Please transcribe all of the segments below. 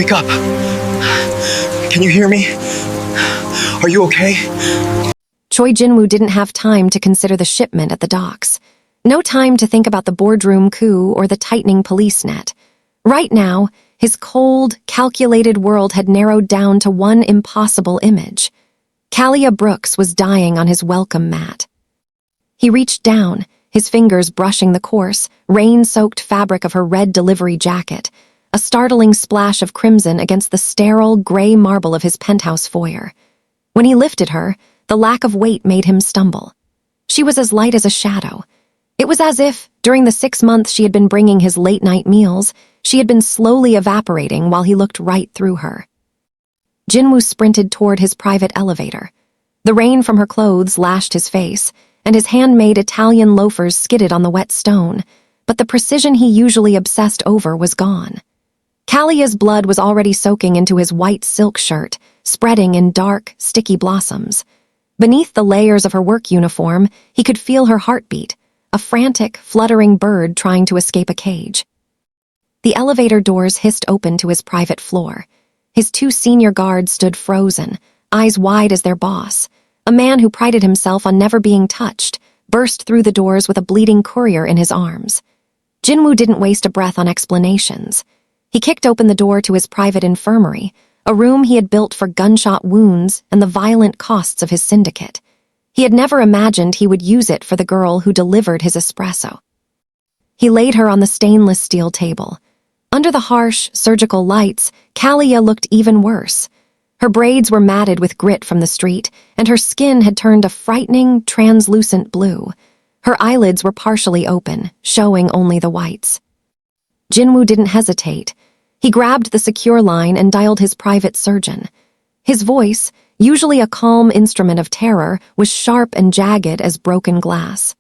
Wake up! Can you hear me? Are you okay? Choi Jinwoo didn't have time to consider the shipment at the docks. No time to think about the boardroom coup or the tightening police net. Right now, his cold, calculated world had narrowed down to one impossible image. Kaliyah Brooks was dying on his welcome mat. He reached down, his fingers brushing the coarse, rain-soaked fabric of her red delivery jacket, a startling splash of crimson against the sterile, gray marble of his penthouse foyer. When he lifted her, the lack of weight made him stumble. She was as light as a shadow. It was as if, during the 6 months she had been bringing his late-night meals, she had been slowly evaporating while he looked right through her. Jinwoo sprinted toward his private elevator. The rain from her clothes lashed his face, and his handmade Italian loafers skidded on the wet stone, but the precision he usually obsessed over was gone. Kaliyah's blood was already soaking into his white silk shirt, spreading in dark, sticky blossoms. Beneath the layers of her work uniform, he could feel her heartbeat, a frantic, fluttering bird trying to escape a cage. The elevator doors hissed open to his private floor. His 2 senior guards stood frozen, eyes wide as their boss. A man who prided himself on never being touched, burst through the doors with a bleeding courier in his arms. Jinwoo didn't waste a breath on explanations. He kicked open the door to his private infirmary, a room he had built for gunshot wounds and the violent costs of his syndicate. He had never imagined he would use it for the girl who delivered his espresso. He laid her on the stainless steel table. Under the harsh, surgical lights, Kaliyah looked even worse. Her braids were matted with grit from the street, and her skin had turned a frightening, translucent blue. Her eyelids were partially open, showing only the whites. Jinwoo didn't hesitate. He grabbed the secure line and dialed his private surgeon. His voice, usually a calm instrument of terror, was sharp and jagged as broken glass.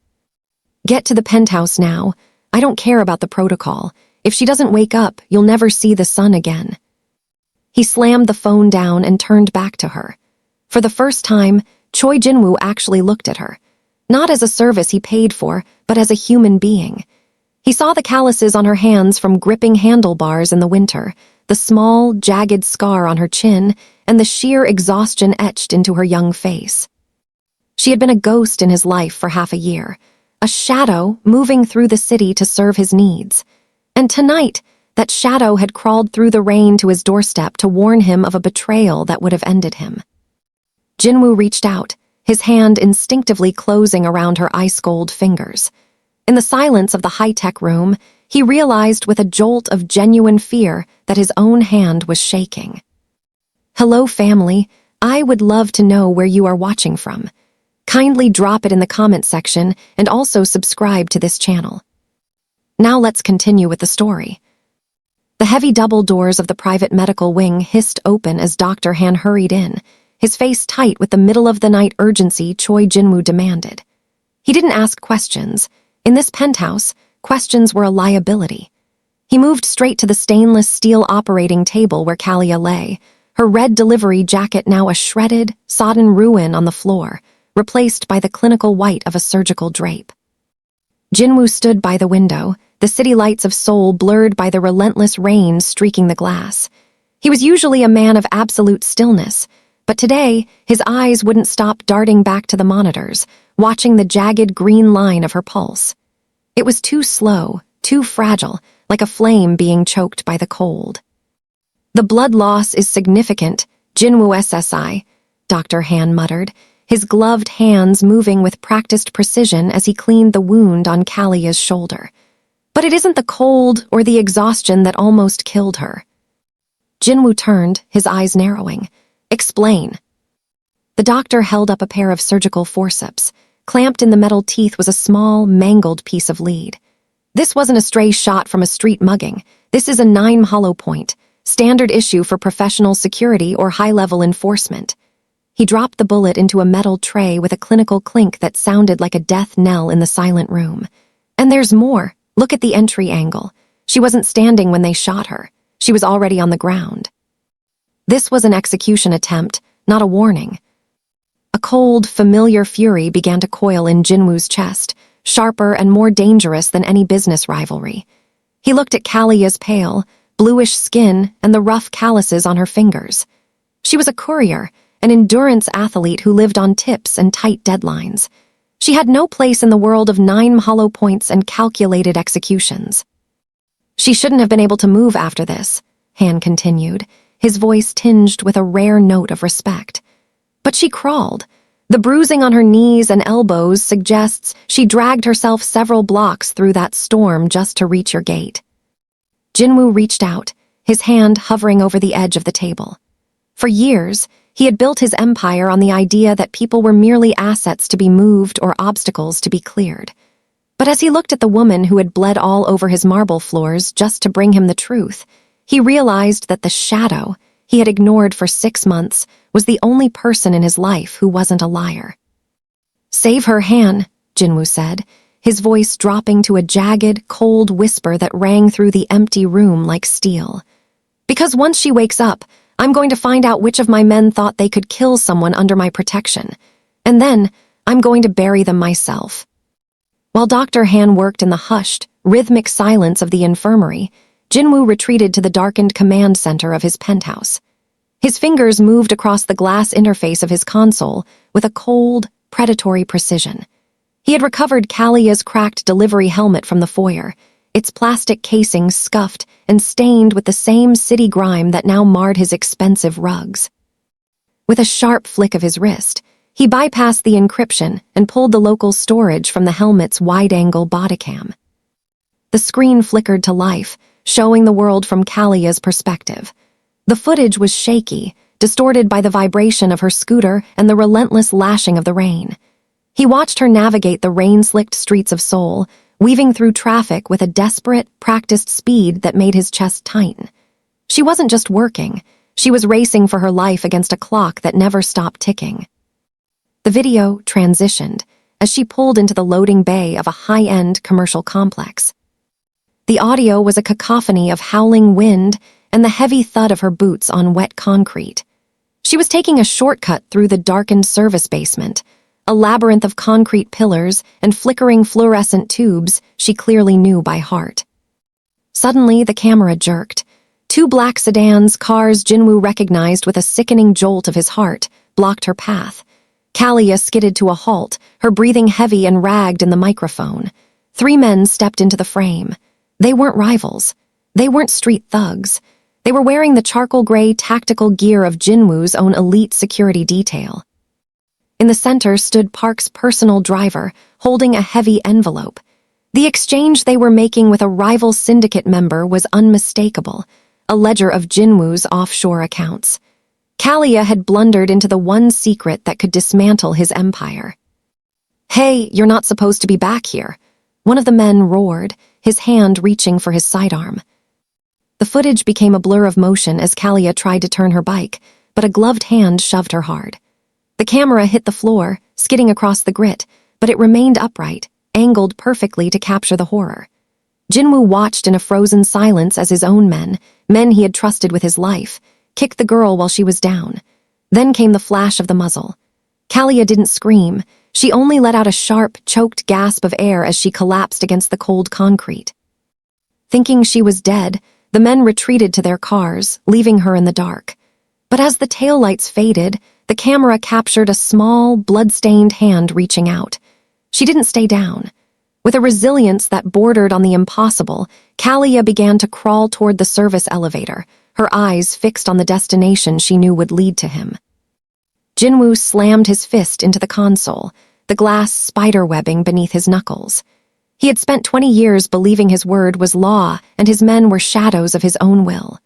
"Get to the penthouse now. I don't care about the protocol. If she doesn't wake up, you'll never see the sun again." He slammed the phone down and turned back to her. For the first time, Choi Jinwoo actually looked at her. Not as a service he paid for, but as a human being. He saw the calluses on her hands from gripping handlebars in the winter, the small, jagged scar on her chin, and the sheer exhaustion etched into her young face. She had been a ghost in his life for half a year, a shadow moving through the city to serve his needs. And tonight, that shadow had crawled through the rain to his doorstep to warn him of a betrayal that would have ended him. Jinwoo reached out, his hand instinctively closing around her ice-cold fingers. In the silence of the high-tech room, he realized with a jolt of genuine fear that his own hand was shaking. "Hello, family. I would love to know where you are watching from. Kindly drop it in the comment section and also subscribe to this channel." Now let's continue with the story. The heavy double doors of the private medical wing hissed open as Dr. Han hurried in, his face tight with the middle-of-the-night urgency Choi Jinwoo demanded. He didn't ask questions. In this penthouse, questions were a liability. He moved straight to the stainless steel operating table where Kaliyah lay, her red delivery jacket now a shredded, sodden ruin on the floor, replaced by the clinical white of a surgical drape. Jinwoo stood by the window, the city lights of Seoul blurred by the relentless rain streaking the glass. He was usually a man of absolute stillness, but today his eyes wouldn't stop darting back to the monitors, watching the jagged green line of her pulse. It was too slow, too fragile, like a flame being choked by the cold. "The blood loss is significant, Jinwoo SSI," Dr. Han muttered, his gloved hands moving with practiced precision as he cleaned the wound on Kaliyah's shoulder. "But it isn't the cold or the exhaustion that almost killed her." Jinwoo turned, his eyes narrowing. "Explain." The doctor held up a pair of surgical forceps. Clamped in the metal teeth was a small, mangled piece of lead. "This wasn't a stray shot from a street mugging. This is a 9 hollow point, standard issue for professional security or high-level enforcement." He dropped the bullet into a metal tray with a clinical clink that sounded like a death knell in the silent room. "And there's more. Look at the entry angle. She wasn't standing when they shot her. She was already on the ground." This was an execution attempt, not a warning. A cold, familiar fury began to coil in Jinwoo's chest, sharper and more dangerous than any business rivalry. He looked at Kaliyah's pale, bluish skin, and the rough calluses on her fingers. She was a courier, an endurance athlete who lived on tips and tight deadlines. She had no place in the world of 9 hollow points and calculated executions. She shouldn't have been able to move after this, Han continued, his voice tinged with a rare note of respect. But she crawled. The bruising on her knees and elbows suggests she dragged herself several blocks through that storm just to reach your gate. Jinwoo reached out, his hand hovering over the edge of the table. For years, he had built his empire on the idea that people were merely assets to be moved or obstacles to be cleared. But as he looked at the woman who had bled all over his marble floors just to bring him the truth, he realized that the shadow he had ignored for 6 months was the only person in his life who wasn't a liar. "Save her, Han," Jinwoo said, his voice dropping to a jagged, cold whisper that rang through the empty room like steel. "Because once she wakes up, I'm going to find out which of my men thought they could kill someone under my protection. And then, I'm going to bury them myself." While Dr. Han worked in the hushed, rhythmic silence of the infirmary, Jinwoo retreated to the darkened command center of his penthouse. His fingers moved across the glass interface of his console with a cold, predatory precision. He had recovered Kaliyah's cracked delivery helmet from the foyer, its plastic casing scuffed and stained with the same city grime that now marred his expensive rugs. With a sharp flick of his wrist, he bypassed the encryption and pulled the local storage from the helmet's wide-angle bodycam. The screen flickered to life, showing the world from Kaliyah's perspective. The footage was shaky, distorted by the vibration of her scooter and the relentless lashing of the rain. He watched her navigate the rain-slicked streets of Seoul, weaving through traffic with a desperate, practiced speed that made his chest tighten. She wasn't just working, she was racing for her life against a clock that never stopped ticking. The video transitioned as she pulled into the loading bay of a high-end commercial complex. The audio was a cacophony of howling wind and the heavy thud of her boots on wet concrete. She was taking a shortcut through the darkened service basement, a labyrinth of concrete pillars and flickering fluorescent tubes she clearly knew by heart. Suddenly, the camera jerked. 2 black sedans, cars Jinwoo recognized with a sickening jolt of his heart, blocked her path. Kaliyah skidded to a halt, her breathing heavy and ragged in the microphone. 3 men stepped into the frame. They weren't rivals. They weren't street thugs. They were wearing the charcoal gray tactical gear of Jinwoo's own elite security detail. In the center stood Park's personal driver, holding a heavy envelope. The exchange they were making with a rival syndicate member was unmistakable, a ledger of Jinwoo's offshore accounts. Kaliyah had blundered into the one secret that could dismantle his empire. "Hey, you're not supposed to be back here," one of the men roared, his hand reaching for his sidearm. The footage became a blur of motion as Kaliyah tried to turn her bike, but a gloved hand shoved her hard. The camera hit the floor, skidding across the grit, but it remained upright, angled perfectly to capture the horror. Jinwoo watched in a frozen silence as his own men he had trusted with his life, kicked the girl while she was down. Then came the flash of the muzzle. Kaliyah didn't scream. She only let out a sharp, choked gasp of air as she collapsed against the cold concrete. Thinking she was dead, the men retreated to their cars, leaving her in the dark. But as the taillights faded, the camera captured a small, blood-stained hand reaching out. She didn't stay down. With a resilience that bordered on the impossible, Kaliyah began to crawl toward the service elevator, her eyes fixed on the destination she knew would lead to him. Jinwoo slammed his fist into the console, the glass spider-webbing beneath his knuckles. He had spent 20 years believing his word was law and his men were shadows of his own will.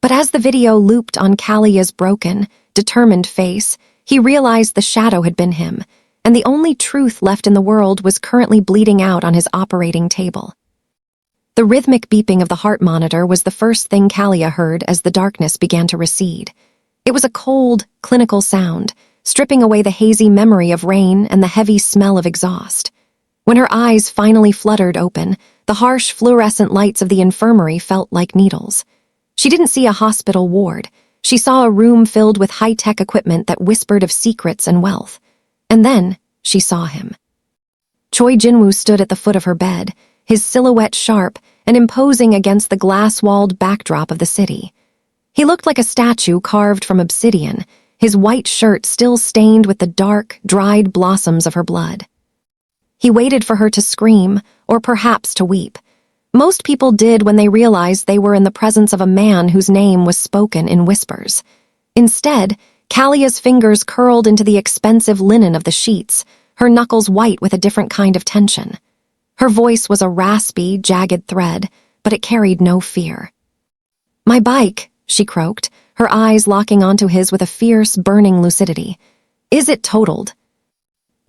But as the video looped on Kaliyah's broken, determined face, he realized the shadow had been him, and the only truth left in the world was currently bleeding out on his operating table. The rhythmic beeping of the heart monitor was the first thing Kaliyah heard as the darkness began to recede. It was a cold, clinical sound, stripping away the hazy memory of rain and the heavy smell of exhaust. When her eyes finally fluttered open, the harsh fluorescent lights of the infirmary felt like needles. She didn't see a hospital ward. She saw a room filled with high-tech equipment that whispered of secrets and wealth. And then she saw him. Choi Jinwoo stood at the foot of her bed, his silhouette sharp and imposing against the glass-walled backdrop of the city. He looked like a statue carved from obsidian, his white shirt still stained with the dark, dried blossoms of her blood. He waited for her to scream, or perhaps to weep. Most people did when they realized they were in the presence of a man whose name was spoken in whispers. Instead, Kaliyah's fingers curled into the expensive linen of the sheets, her knuckles white with a different kind of tension. Her voice was a raspy, jagged thread, but it carried no fear. "My bike," she croaked, her eyes locking onto his with a fierce, burning lucidity. "Is it totaled?"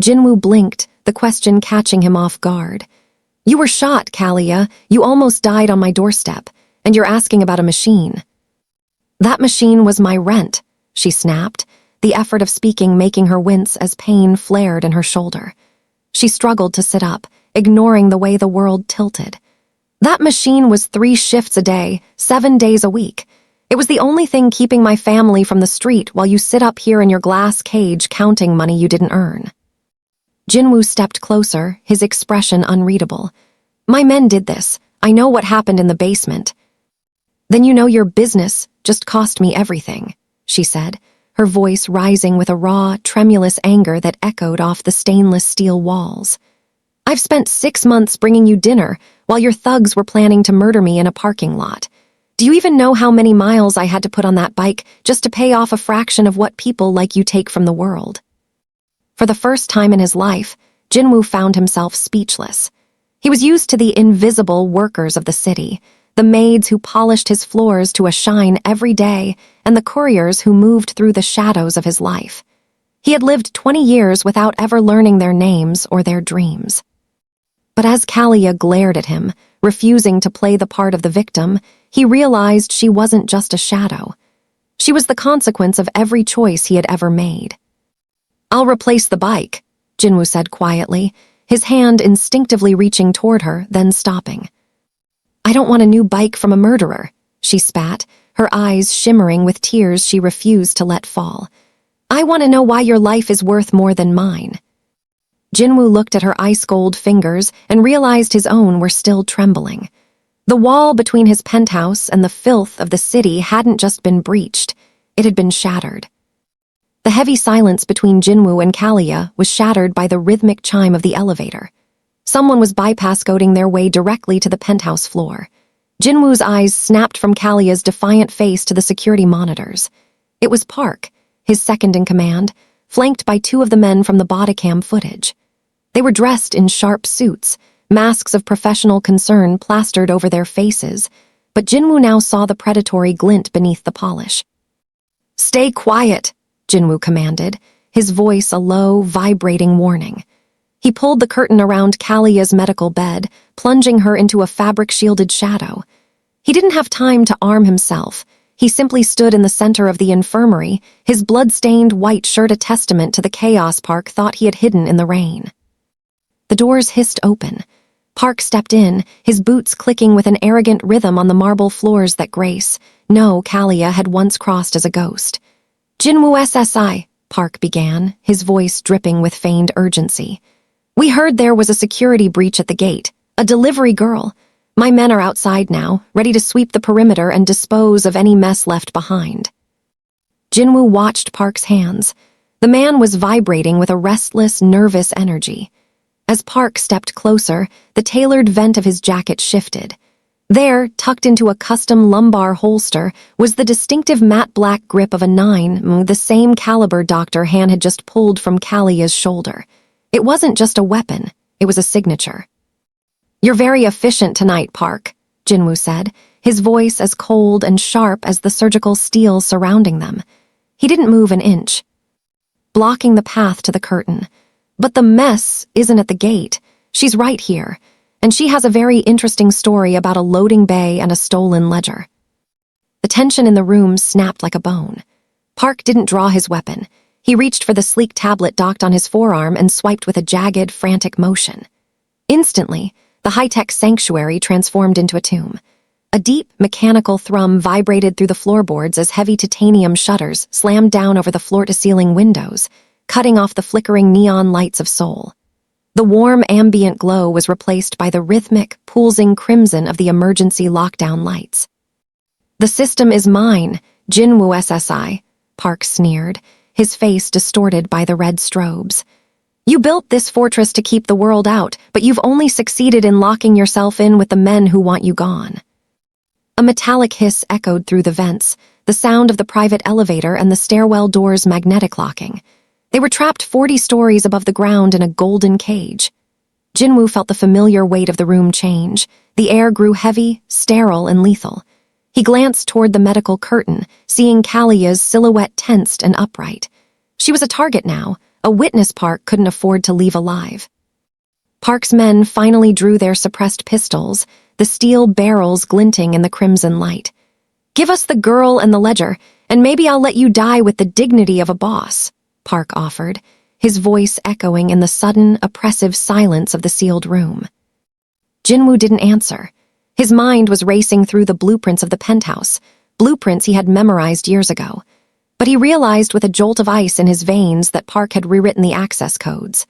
Jinwoo blinked, the question catching him off guard. "You were shot, Kaliyah. You almost died on my doorstep, and you're asking about a machine." "That machine was my rent," she snapped, the effort of speaking making her wince as pain flared in her shoulder. She struggled to sit up, ignoring the way the world tilted. "That machine was 3 shifts a day, 7 days a week. It was the only thing keeping my family from the street while you sit up here in your glass cage counting money you didn't earn." Jinwoo stepped closer, his expression unreadable. "My men did this. I know what happened in the basement." "Then you know your business just cost me everything," she said, her voice rising with a raw, tremulous anger that echoed off the stainless steel walls. "I've spent 6 months bringing you dinner while your thugs were planning to murder me in a parking lot. Do you even know how many miles I had to put on that bike just to pay off a fraction of what people like you take from the world?" For the first time in his life, Jinwoo found himself speechless. He was used to the invisible workers of the city, the maids who polished his floors to a shine every day, and the couriers who moved through the shadows of his life. He had lived 20 years without ever learning their names or their dreams. But as Kaliyah glared at him, refusing to play the part of the victim, he realized she wasn't just a shadow. She was the consequence of every choice he had ever made. "I'll replace the bike," Jinwoo said quietly, his hand instinctively reaching toward her, then stopping. "I don't want a new bike from a murderer," she spat, her eyes shimmering with tears she refused to let fall. "I want to know why your life is worth more than mine." Jinwoo looked at her ice-cold fingers and realized his own were still trembling. The wall between his penthouse and the filth of the city hadn't just been breached, it had been shattered. The heavy silence between Jinwoo and Kaliyah was shattered by the rhythmic chime of the elevator. Someone was bypass-coding their way directly to the penthouse floor. Jinwoo's eyes snapped from Kaliyah's defiant face to the security monitors. It was Park, his second-in-command, flanked by 2 of the men from the bodycam footage. They were dressed in sharp suits, masks of professional concern plastered over their faces, but Jinwoo now saw the predatory glint beneath the polish. "Stay quiet," Jinwoo commanded, his voice a low, vibrating warning. He pulled the curtain around Kaliyah's medical bed, plunging her into a fabric-shielded shadow. He didn't have time to arm himself. He simply stood in the center of the infirmary, his blood-stained white shirt a testament to the chaos Park thought he had hidden in the rain. The doors hissed open. Park stepped in, his boots clicking with an arrogant rhythm on the marble floors that Grace, no, Kaliyah, had once crossed as a ghost. "Jinwoo SSI," Park began, his voice dripping with feigned urgency. "We heard there was a security breach at the gate, a delivery girl. My men are outside now, ready to sweep the perimeter and dispose of any mess left behind." Jinwoo watched Park's hands. The man was vibrating with a restless, nervous energy. As Park stepped closer, the tailored vent of his jacket shifted. There, tucked into a custom lumbar holster, was the distinctive matte black grip of a 9, the same caliber Dr. Han had just pulled from Kaliyah's shoulder. It wasn't just a weapon, it was a signature. "You're very efficient tonight, Park," Jinwoo said, his voice as cold and sharp as the surgical steel surrounding them. He didn't move an inch, blocking the path to the curtain. "But the mess isn't at the gate. She's right here. And she has a very interesting story about a loading bay and a stolen ledger." The tension in the room snapped like a bone. Park didn't draw his weapon. He reached for the sleek tablet docked on his forearm and swiped with a jagged, frantic motion. Instantly, the high-tech sanctuary transformed into a tomb. A deep, mechanical thrum vibrated through the floorboards as heavy titanium shutters slammed down over the floor-to-ceiling windows, cutting off the flickering neon lights of Seoul. The warm ambient glow was replaced by the rhythmic, pulsing crimson of the emergency lockdown lights. "The system is mine, Jinwoo SSI," Park sneered, his face distorted by the red strobes. "You built this fortress to keep the world out, but you've only succeeded in locking yourself in with the men who want you gone." A metallic hiss echoed through the vents, the sound of the private elevator and the stairwell doors magnetic locking. They were trapped 40 stories above the ground in a golden cage. Jinwoo felt the familiar weight of the room change. The air grew heavy, sterile, and lethal. He glanced toward the medical curtain, seeing Kaliyah's silhouette tensed and upright. She was a target now, a witness Park couldn't afford to leave alive. Park's men finally drew their suppressed pistols, the steel barrels glinting in the crimson light. "Give us the girl and the ledger, and maybe I'll let you die with the dignity of a boss," Park offered, his voice echoing in the sudden, oppressive silence of the sealed room. Jinwoo didn't answer. His mind was racing through the blueprints of the penthouse, blueprints he had memorized years ago. But he realized with a jolt of ice in his veins that Park had rewritten the access codes.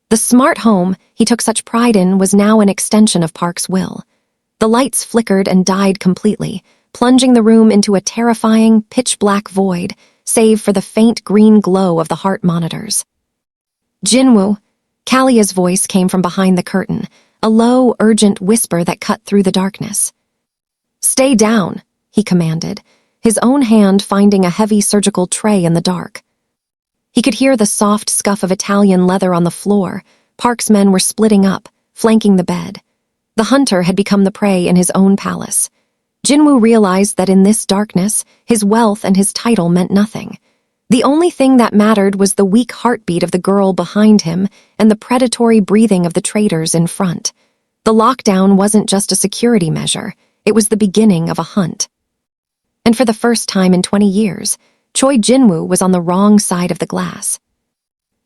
The smart home he took such pride in was now an extension of Park's will. The lights flickered and died completely, plunging the room into a terrifying, pitch-black void, save for the faint green glow of the heart monitors. "Jinwoo," Kaliyah's voice came from behind the curtain, a low, urgent whisper that cut through the darkness. "Stay down," he commanded, his own hand finding a heavy surgical tray in the dark. He could hear the soft scuff of Italian leather on the floor. Park's men were splitting up, flanking the bed. The hunter had become the prey in his own palace. Jinwoo realized that in this darkness, his wealth and his title meant nothing. The only thing that mattered was the weak heartbeat of the girl behind him and the predatory breathing of the traitors in front. The lockdown wasn't just a security measure, it was the beginning of a hunt. And for the first time in 20 years, Choi Jinwoo was on the wrong side of the glass.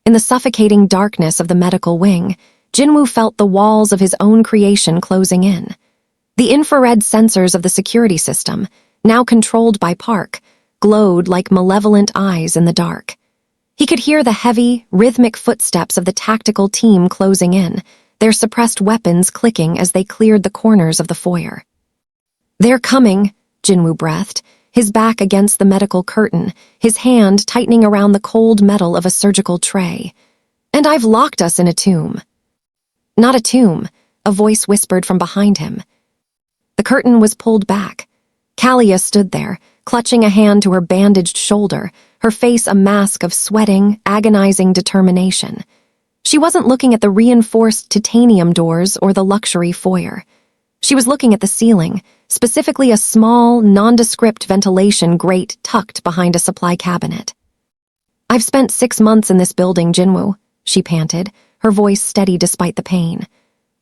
In the suffocating darkness of the medical wing, Jinwoo felt the walls of his own creation closing in. The infrared sensors of the security system, now controlled by Park, glowed like malevolent eyes in the dark. He could hear the heavy, rhythmic footsteps of the tactical team closing in, their suppressed weapons clicking as they cleared the corners of the foyer. "They're coming," Jinwoo breathed, his back against the medical curtain, his hand tightening around the cold metal of a surgical tray. "And I've locked us in a tomb." "Not a tomb," a voice whispered from behind him. The curtain was pulled back. Kaliyah stood there, clutching a hand to her bandaged shoulder, her face a mask of sweating, agonizing determination. She wasn't looking at the reinforced titanium doors or the luxury foyer. She was looking at the ceiling, specifically a small, nondescript ventilation grate tucked behind a supply cabinet. "I've spent 6 months in this building, Jinwoo," she panted, her voice steady despite the pain.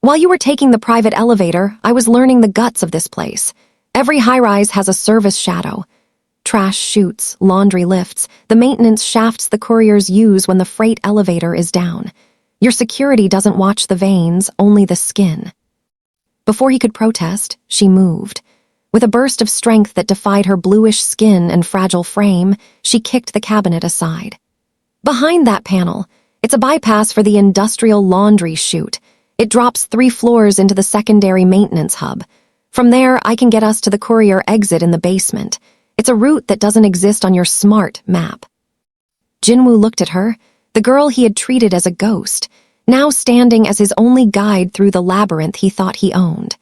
"While you were taking the private elevator, I was learning the guts of this place. Every high-rise has a service shadow. Trash chutes, laundry lifts, the maintenance shafts the couriers use when the freight elevator is down. Your security doesn't watch the veins, only the skin." Before he could protest, she moved. With a burst of strength that defied her bluish skin and fragile frame, she kicked the cabinet aside. "Behind that panel, it's a bypass for the industrial laundry chute. It drops 3 floors into the secondary maintenance hub. From there, I can get us to the courier exit in the basement. It's a route that doesn't exist on your smart map." Jinwoo looked at her, the girl he had treated as a ghost, now standing as his only guide through the labyrinth he thought he owned.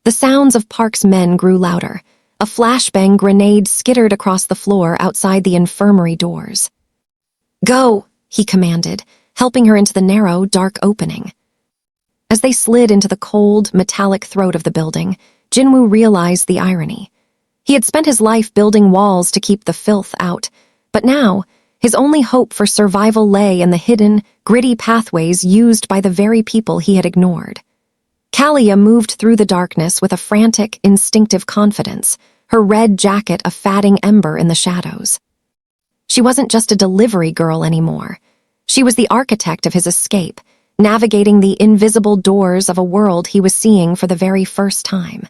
The sounds of Park's men grew louder. A flashbang grenade skittered across the floor outside the infirmary doors. "Go," he commanded, helping her into the narrow, dark opening. As they slid into the cold, metallic throat of the building, Jinwoo realized the irony. He had spent his life building walls to keep the filth out, but now, his only hope for survival lay in the hidden, gritty pathways used by the very people he had ignored. Kaliyah moved through the darkness with a frantic, instinctive confidence, her red jacket a fatting ember in the shadows. She wasn't just a delivery girl anymore. She was the architect of his escape, navigating the invisible doors of a world he was seeing for the very first time.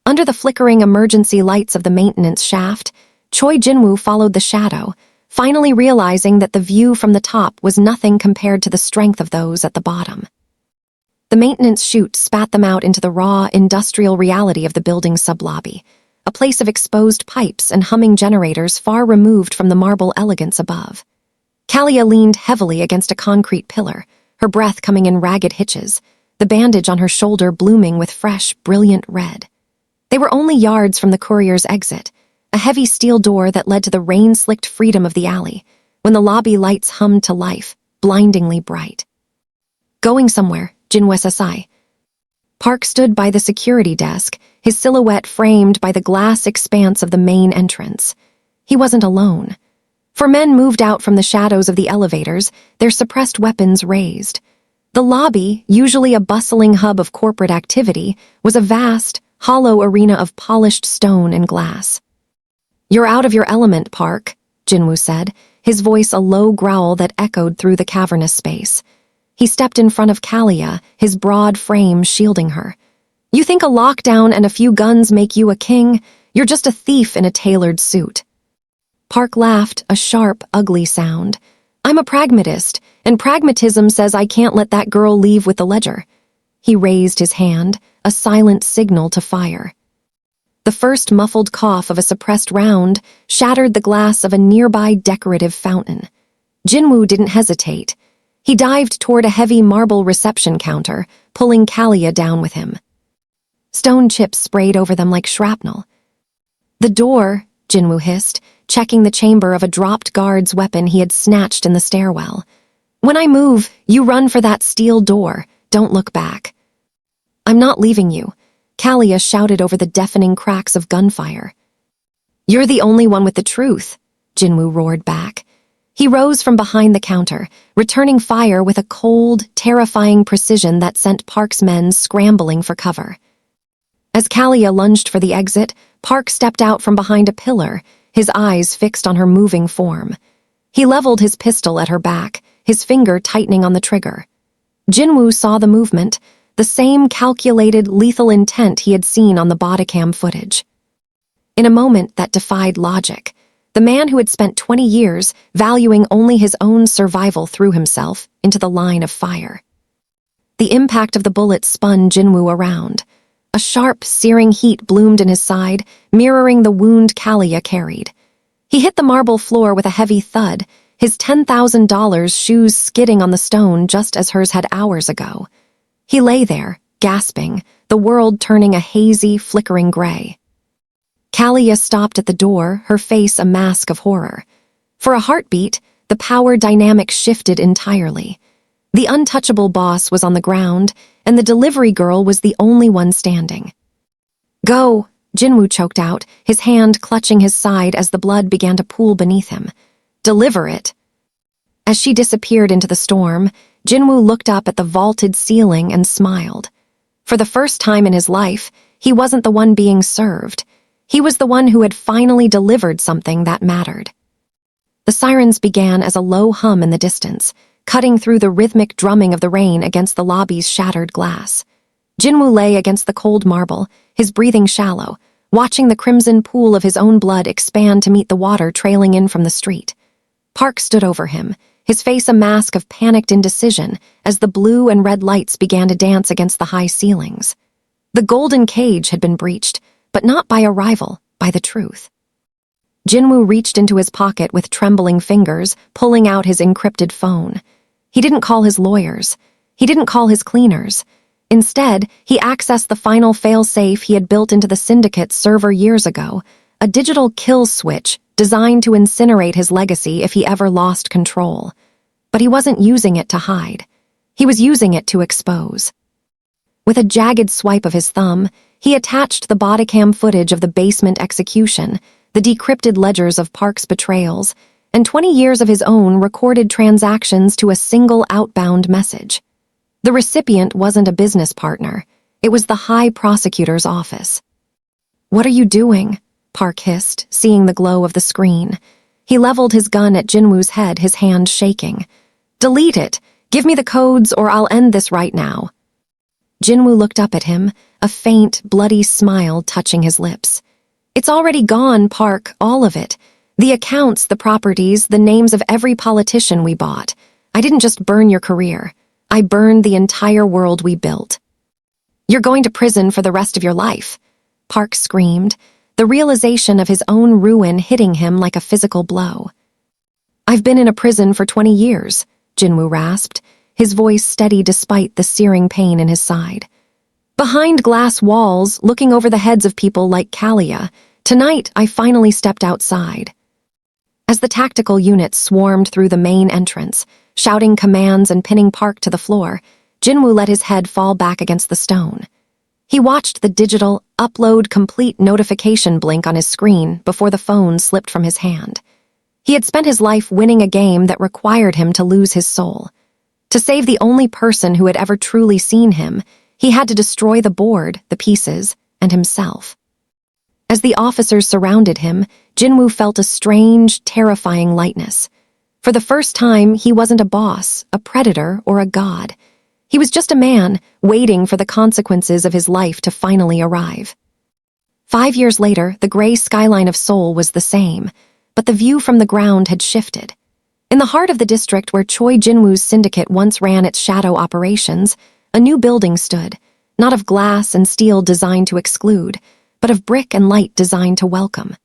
Under the flickering emergency lights of the maintenance shaft, Choi Jinwoo followed the shadow, finally realizing that the view from the top was nothing compared to the strength of those at the bottom. The maintenance chute spat them out into the raw, industrial reality of the building's sublobby, a place of exposed pipes and humming generators far removed from the marble elegance above. Kaliyah leaned heavily against a concrete pillar, her breath coming in ragged hitches, the bandage on her shoulder blooming with fresh, brilliant red. They were only yards from the courier's exit, a heavy steel door that led to the rain-slicked freedom of the alley, when the lobby lights hummed to life, blindingly bright. Going somewhere, Jinwoo SSI. Park stood by the security desk, his silhouette framed by the glass expanse of the main entrance. He wasn't alone. For men moved out from the shadows of the elevators, their suppressed weapons raised. The lobby, usually a bustling hub of corporate activity, was a vast, hollow arena of polished stone and glass. "You're out of your element, Park," Jinwoo said, his voice a low growl that echoed through the cavernous space. He stepped in front of Kaliyah, his broad frame shielding her. "You think a lockdown and a few guns make you a king? You're just a thief in a tailored suit." Park laughed, a sharp, ugly sound. "I'm a pragmatist, and pragmatism says I can't let that girl leave with the ledger." He raised his hand, a silent signal to fire. The first muffled cough of a suppressed round shattered the glass of a nearby decorative fountain. Jinwoo didn't hesitate. He dived toward a heavy marble reception counter, pulling Kaliyah down with him. Stone chips sprayed over them like shrapnel. "The door," Jinwoo hissed, checking the chamber of a dropped guard's weapon he had snatched in the stairwell. "When I move, you run for that steel door. Don't look back." "I'm not leaving you," Kaliyah shouted over the deafening cracks of gunfire. "You're the only one with the truth," Jinwoo roared back. He rose from behind the counter, returning fire with a cold, terrifying precision that sent Park's men scrambling for cover. As Kaliyah lunged for the exit, Park stepped out from behind a pillar, his eyes fixed on her moving form. He leveled his pistol at her back, his finger tightening on the trigger. Jinwoo saw the movement, the same calculated, lethal intent he had seen on the bodycam footage. In a moment that defied logic, the man who had spent 20 years valuing only his own survival threw himself into the line of fire. The impact of the bullet spun Jinwoo around. A sharp, searing heat bloomed in his side, mirroring the wound Kaliyah carried. He hit the marble floor with a heavy thud, his $10,000 shoes skidding on the stone just as hers had hours ago. He lay there, gasping, the world turning a hazy, flickering gray. Kaliyah stopped at the door, her face a mask of horror. For a heartbeat, the power dynamic shifted entirely. The untouchable boss was on the ground, and the delivery girl was the only one standing. "Go," Jinwoo choked out, his hand clutching his side as the blood began to pool beneath him. "Deliver it." As she disappeared into the storm, Jinwoo looked up at the vaulted ceiling and smiled. For the first time in his life, he wasn't the one being served. He was the one who had finally delivered something that mattered. The sirens began as a low hum in the distance, cutting through the rhythmic drumming of the rain against the lobby's shattered glass. Jinwoo lay against the cold marble, his breathing shallow, watching the crimson pool of his own blood expand to meet the water trailing in from the street. Park stood over him, his face a mask of panicked indecision as the blue and red lights began to dance against the high ceilings. The golden cage had been breached, but not by a rival, by the truth. Jinwoo reached into his pocket with trembling fingers, pulling out his encrypted phone. He didn't call his lawyers. He didn't call his cleaners. Instead, he accessed the final fail-safe he had built into the syndicate's server years ago, a digital kill switch designed to incinerate his legacy if he ever lost control. But he wasn't using it to hide. He was using it to expose. With a jagged swipe of his thumb, he attached the bodycam footage of the basement execution, the decrypted ledgers of Park's betrayals, and 20 years of his own recorded transactions to a single outbound message. The recipient wasn't a business partner. It was the High Prosecutor's office. "What are you doing?" Park hissed, seeing the glow of the screen. He leveled his gun at Jinwoo's head, his hand shaking. "Delete it! Give me the codes or I'll end this right now." Jinwoo looked up at him, a faint, bloody smile touching his lips. "It's already gone, Park, all of it. The accounts, the properties, the names of every politician we bought. I didn't just burn your career. I burned the entire world we built. You're going to prison for the rest of your life, Park screamed, the realization of his own ruin hitting him like a physical blow. I've been in a prison for 20 years, Jinwoo rasped, his voice steady despite the searing pain in his side. Behind glass walls, looking over the heads of people like Kaliyah, tonight I finally stepped outside. As the tactical units swarmed through the main entrance, shouting commands and pinning Park to the floor, Jinwoo let his head fall back against the stone. He watched the digital upload complete notification blink on his screen before the phone slipped from his hand. He had spent his life winning a game that required him to lose his soul. To save the only person who had ever truly seen him, he had to destroy the board, the pieces, and himself. As the officers surrounded him, Jinwoo felt a strange, terrifying lightness. For the first time, he wasn't a boss, a predator, or a god. He was just a man, waiting for the consequences of his life to finally arrive. 5 years later, the gray skyline of Seoul was the same, but the view from the ground had shifted. In the heart of the district where Choi Jinwoo's syndicate once ran its shadow operations, a new building stood, not of glass and steel designed to exclude, but of brick and light designed to welcome.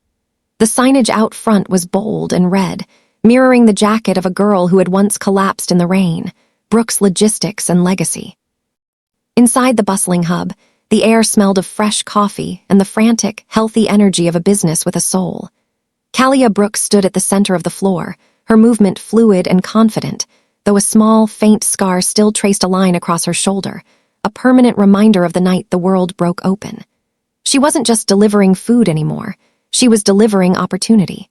The signage out front was bold and red, mirroring the jacket of a girl who had once collapsed in the rain, Brooks' Logistics and Legacy. Inside the bustling hub, the air smelled of fresh coffee and the frantic, healthy energy of a business with a soul. Kaliyah Brooks stood at the center of the floor, her movement fluid and confident, though a small, faint scar still traced a line across her shoulder, a permanent reminder of the night the world broke open. She wasn't just delivering food anymore, she was delivering opportunity.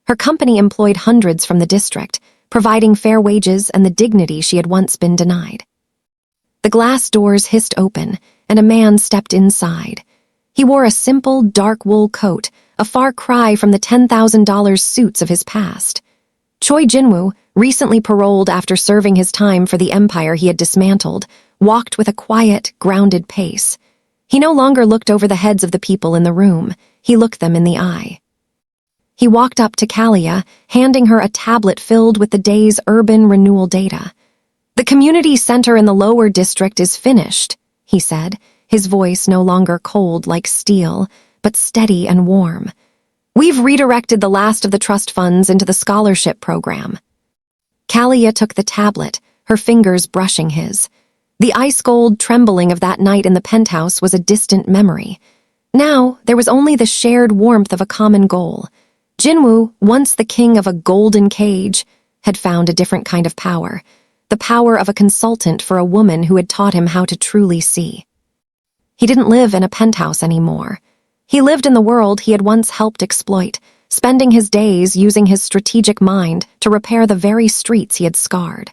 Her company employed hundreds from the district, providing fair wages and the dignity she had once been denied. The glass doors hissed open, and a man stepped inside. He wore a simple, dark wool coat, a far cry from the $10,000 suits of his past. Choi Jinwoo, recently paroled after serving his time for the empire he had dismantled, walked with a quiet, grounded pace. He no longer looked over the heads of the people in the room, he looked them in the eye. He walked up to Kaliyah, handing her a tablet filled with the day's urban renewal data. "The community center in the lower district is finished," he said, his voice no longer cold like steel, but steady and warm. "We've redirected the last of the trust funds into the scholarship program." Kaliyah took the tablet, her fingers brushing his. The ice-cold trembling of that night in the penthouse was a distant memory. Now, there was only the shared warmth of a common goal. Jinwoo, once the king of a golden cage, had found a different kind of power, the power of a consultant for a woman who had taught him how to truly see. He didn't live in a penthouse anymore. He lived in the world he had once helped exploit, spending his days using his strategic mind to repair the very streets he had scarred.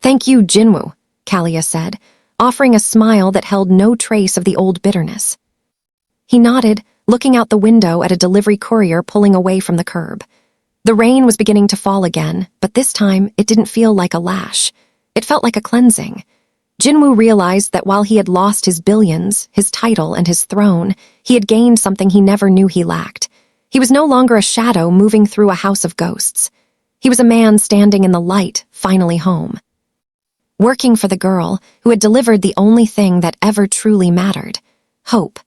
"Thank you, Jinwoo," Kaliyah said, offering a smile that held no trace of the old bitterness. He nodded, looking out the window at a delivery courier pulling away from the curb. The rain was beginning to fall again, but this time it didn't feel like a lash. It felt like a cleansing. Jinwoo realized that while he had lost his billions, his title, and his throne, he had gained something he never knew he lacked. He was no longer a shadow moving through a house of ghosts. He was a man standing in the light, finally home. Working for the girl who had delivered the only thing that ever truly mattered, hope.